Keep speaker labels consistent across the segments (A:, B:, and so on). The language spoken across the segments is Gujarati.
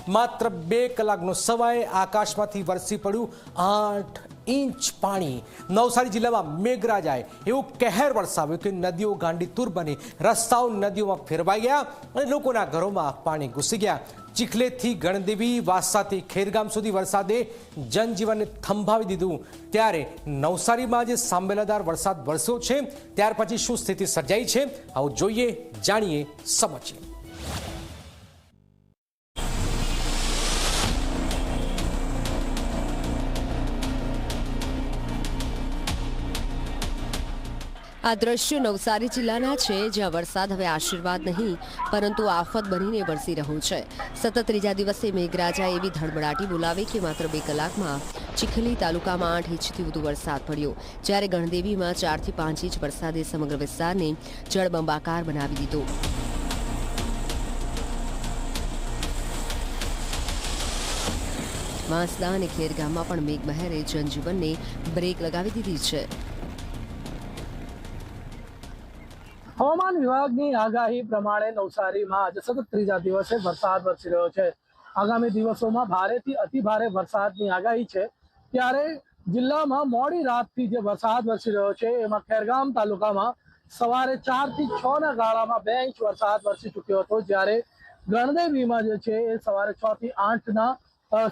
A: માત્ર 2 કલાકનો સમય આકાશમાંથી વરસી પડ્યું 8 ઇંચ પાણી। નવસારી જિલ્લામાં મેઘરાજાએ એવું કહેર વરસાવ્યું કે નદીઓ ગાંડીતુર બની રસ્તાઓ નદીઓમાં ફેરવાઈ ગયા અને લોકોના ઘરોમાં પાણી ઘૂસી ગયા। ચીખલેથી ગણદેવી વાસાથી ખેરગામ સુધી વરસાદે જનજીવનને થંભાવી દીધું। ત્યારે નવસારીમાં જે સાંબેલાદાર વરસાદ વરસ્યો છે ત્યાર પછી શું સ્થિતિ સર્જાઈ છે આવું જોઈએ, જાણીએ, સમજીએ।
B: આ દ્રશ્યો નવસારી જિલ્લાના છે, જ્યાં વરસાદ હવે આશીર્વાદ નહીં પરંતુ આફત બનીને વરસી રહ્યો છે। સતત ત્રીજા દિવસે મેઘરાજાએ એવી ધડબડાટી બોલાવી કે માત્ર 2 કલાકમાં ચીખલી તાલુકામાં 8 ઇંચથી વધુ વરસાદ પડ્યો, જ્યારે ગણદેવીમાં 4 થી 5 ઇંચ વરસાદે સમગ્ર વિસ્તારને જળબંબાકાર બનાવી દીધો। વાંસદા અને ખેરગામમાં પણ મેઘમહેરે જનજીવનને બ્રેક લગાવી દીધી છે।
C: હવામાન વિભાગની આગાહી પ્રમાણે નવસારીમાં આજે સતત ત્રીજા દિવસે વરસાદ વરસી રહ્યો છે। આગામી દિવસોમાં ભારેથી અતિભારે વરસાદની આગાહી છે, ત્યારે જિલ્લામાં મોડી રાતથી જે વરસાદ વરસી રહ્યો છે એમાં ખેરગામ તાલુકામાં સવારે 4 થી 6 ના ગાળામાં 2 ઇંચ વરસાદ વરસી ચૂક્યો હતો, જ્યારે ગણદેવીમાં જે છે એ સવારે 6 થી 8 ના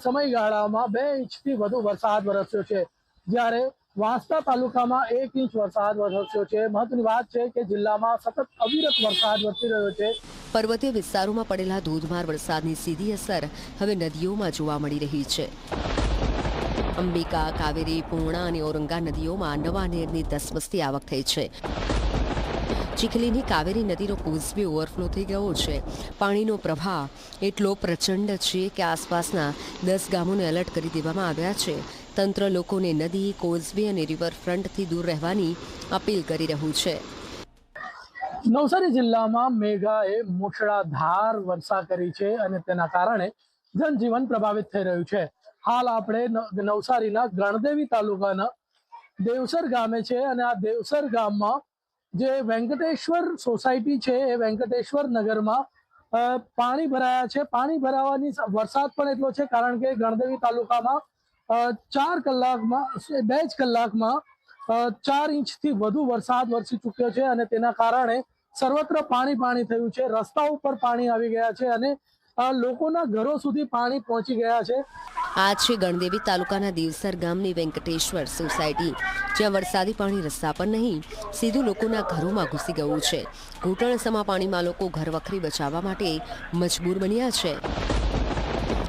C: સમયગાળામાં 2 ઇંચથી વધુ વરસાદ વરસ્યો છે, જ્યારે વાંસદા તાલુકામાં 1 ઇંચ વરસાદ વરસ્યો છે। મહત્વની વાત છે કે જિલ્લામાં સતત અવિરત વરસાદ વરસી રહ્યો છે।
B: પર્વતીય વિસ્તારોમાં પડેલા ધોધમાર વરસાદની સીધી અસર હવે નદીઓમાં જોવા મળી રહી છે। અંબિકા, કાવેરી, પૂર્ણા અને ઔરંગા નદીઓમાં નવા નીરની ધસમસતી આવક થઈ છે। ચીખલીની કાવેરી નદીનો કોઝવે ઓવરફ્લો થઈ ગયો છે। પાણીનો પ્રવાહ એટલો પ્રચંડ છે કે આસપાસના 10 ગામોને એલર્ટ કરી દેવામાં આવ્યા છે। તંત્ર લોકોને નદી, કોઝવે અને રિવરફ્રન્ટથી દૂર રહેવાની અપીલ કરી રહ્યું છે।
C: નવસારી જિલ્લામાં મેઘાએ મુશળધાર વર્ષા કરી છે અને તેના કારણે જનજીવન પ્રભાવિત થઈ રહ્યું છે। હાલ આપણે નવસારીના ગણદેવી તાલુકાના દેવસર ગામે છે અને આ દેવસર ગામમાં જે વેંકટેશ્વર સોસાયટી છે એ વેંકટેશ્વર નગરમાં પાણી ભરાયા છે। પાણી ભરાવાની વરસાદ પણ એટલો છે કારણ કે ગણદેવી તાલુકામાં 2 જ કલાકમાં 4 ઇંચથી વધુ વરસાદ વરસી ચૂક્યો છે અને તેના કારણે સર્વત્ર પાણી થયું છે। રસ્તાઓ પર પાણી આવી ગયા છે અને લોકોના ઘરો સુધી પાણી પહોંચી ગયા છે।
B: આ છે ગણદેવી તાલુકાના દેવસર ગામની વેંકટેશ્વર સોસાયટી, જ્યાં વરસાદી પાણી રસ્તા પર નહીં સીધું લોકોના ઘરોમાં ઘૂસી ગયું છે। ઘૂંટણસમા પાણીમાં લોકો ઘર વખરી બચાવવા માટે મજબૂર બન્યા છે।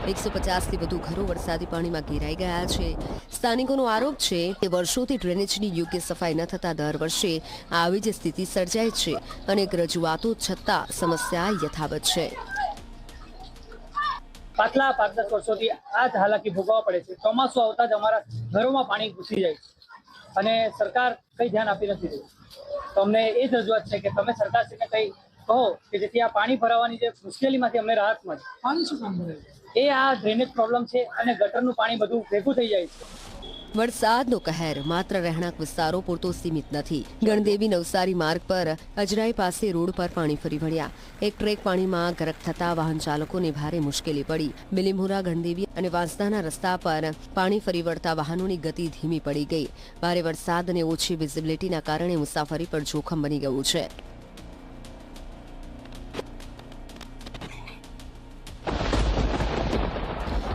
B: 150થી વધુ ઘરો વરસાદી પાણીમાં ઘેરાઈ ગયા છે। સ્થાનિકોનો આરોપ છે કે વર્ષોથી ડ્રેનેજની યોગ્ય સફાઈ ન થતા દર વર્ષે આવી જ સ્થિતિ સર્જાય છે। અનેક રજૂઆતો છતાં સમસ્યા યથાવત છે।
D: પાછલા 5-10 વર્ષોથી આ જ હાલાકી ભોગવવા પડે છે। ચોમાસું આવતા જ અમારા ઘરોમાં પાણી ઘૂસી જાય છે અને સરકાર કંઈ ધ્યાન આપી નથી રહી। તો અમને એ જ રજૂઆત છે કે તમે સરકારશ્રીને કંઈ કહો કે જેથી આ પાણી ભરાવાની જે મુશ્કેલીમાંથી અમને રાહત મળે।
C: પાણી શું કામ ભરે
D: એ આ ડ્રેનેજ પ્રોબ્લેમ છે અને ગટરનું પાણી બધું ભેગું થઈ જાય છે।
B: વરસાદનો કહેર માત્ર રહેણાંક વિસ્તારો પૂરતો સીમિત નથી। ગણદેવી નવસારી માર્ગ પર અજરાઈ પાસે રોડ પર પાણી ફરી વળ્યા। એક ટ્રેક પાણીમાં ગરક થતા વાહન ચાલકોને ભારે મુશ્કેલી પડી। બિલીમોરા, ગણદેવી અને વાંસદાના રસ્તા પર પાણી ફરી વળતા વાહનોની ગતિ ધીમી પડી ગઈ। ભારે વરસાદ અને ઓછી વિઝિબિલિટીના કારણે મુસાફરી પર જોખમ બની ગયું છે।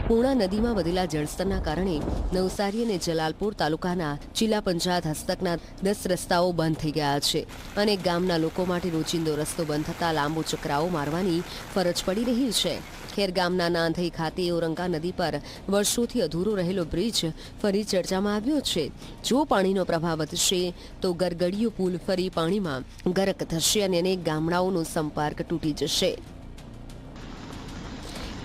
B: પૂર્ણા નદીમાં વધેલા જળસ્તરના કારણે નવસારી અને જલાલપુર તાલુકાના જિલ્લા પંચાયત હસ્તકના 10 રસ્તાઓ બંધ થઈ ગયા છે। અનેક ગામના લોકો માટે રોજિંદો રસ્તો બંધ થતાં લાંબો ચકરાવો મારવાની ફરજ પડી રહી છે। ખેરગામના નાંધઈ ખાતે ઔરંગા નદી પર વર્ષોથી અધૂરો રહેલો બ્રિજ ફરી ચર્ચામાં આવ્યો છે। જો પાણીનો પ્રવાહ વધશે તો ગરગડીયો પુલ ફરી પાણીમાં ગરક થશે અને અનેક ગામડાઓનો સંપર્ક તૂટી જશે।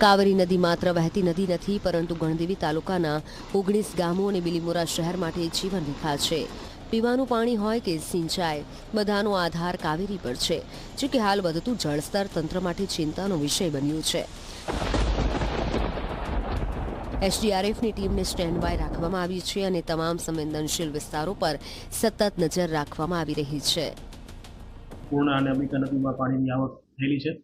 B: કાવેરી નદી માત્ર વહેતી નદી નથી પરંતુ ગણદેવી તાલુકાના 19 ગામો અને બિલીમોરા શહેર માટે જીવન રેખા છે। પીવાનું પાણી હોય કે સિંચાઈ, બધાનો આધાર કાવેરી પર છે, જો કે હાલ વધતું જળસ્તર તંત્ર માટે ચિંતાનો વિષય બન્યું છે। એસડીઆરએફની ટીમને સ્ટેન્ડ બાય રાખવામાં આવી છે અને તમામ સંવેદનશીલ વિસ્તારો પર સતત નજર રાખવામાં આવી રહી છે।
E: પૂર્ણા અને અંબિકા નદીમાં પાણીની આવક થયેલી છે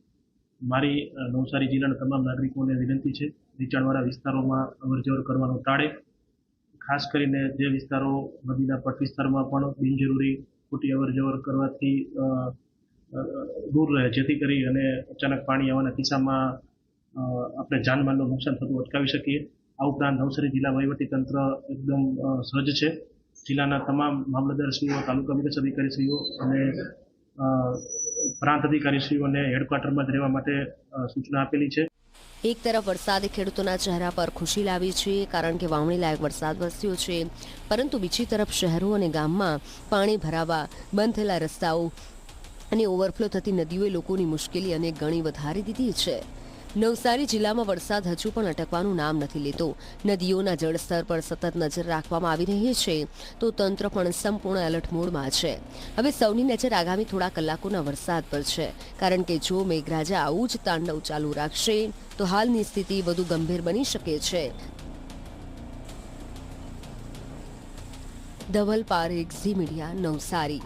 E: મારી નવસારી જિલ્લાના તમામ નાગરિકોને વિનંતી છે નીચાણવાળા વિસ્તારોમાં અવરજવર કરવાનું ટાળે. ખાસ કરીને જે વિસ્તારો નદીના પટ વિસ્તારમાં પણ બિનજરૂરી ખોટી અવરજવર કરવાથી દૂર રહે, જેથી કરી અને અચાનક પાણી આવવાના કિસ્સામાં આપણે જાનમાલનું નુકસાન થતું અટકાવી શકીએ. આ ઉપરાંત નવસારી જિલ્લા વહીવટીતંત્ર એકદમ સજ્જ છે. જિલ્લાના તમામ મામલતદારશ્રીઓ, તાલુકા વિકાસ અધિકારીશ્રીઓ અને પ્રાંત અધિકારીશ્રીઓને હેડક્વાર્ટરમાં જ રહેવા માટે સૂચના આપેલી છે.
B: એક તરફ વરસાદે ખેડૂતોના ચહેરા પર ખુશી લાવી છે, કારણ કે વાવણી લાયક વરસાદ વરસ્યો છે, પરંતુ બીજી તરફ શહેરો અને ગામમાં પાણી ભરાવા, બંધ થયેલા રસ્તાઓ અને ઓવરફ્લો થતી નદીઓએ લોકોની મુશ્કેલી અનેક ગણી વધારી દીધી છે. નવસારી જિલ્લામાં વરસાદ હજુ પણ અટકવાનું નામ નથી લેતો. નદીઓના જળસ્તર પર સતત નજર રાખવામાં આવી રહી છે, તો તંત્ર પણ સંપૂર્ણ એલર્ટ મોડમાં છે. હવે સૌની નજર આગામી થોડા કલાકોના વરસાદ પર છે, કારણ કે જો મેઘરાજા આવું જ તાંડવ ચાલુ રાખશે તો હાલની સ્થિતિ વધુ ગંભીર બની શકે છે. ધવલ પારેખ, ઝી મીડિયા, નવસારી.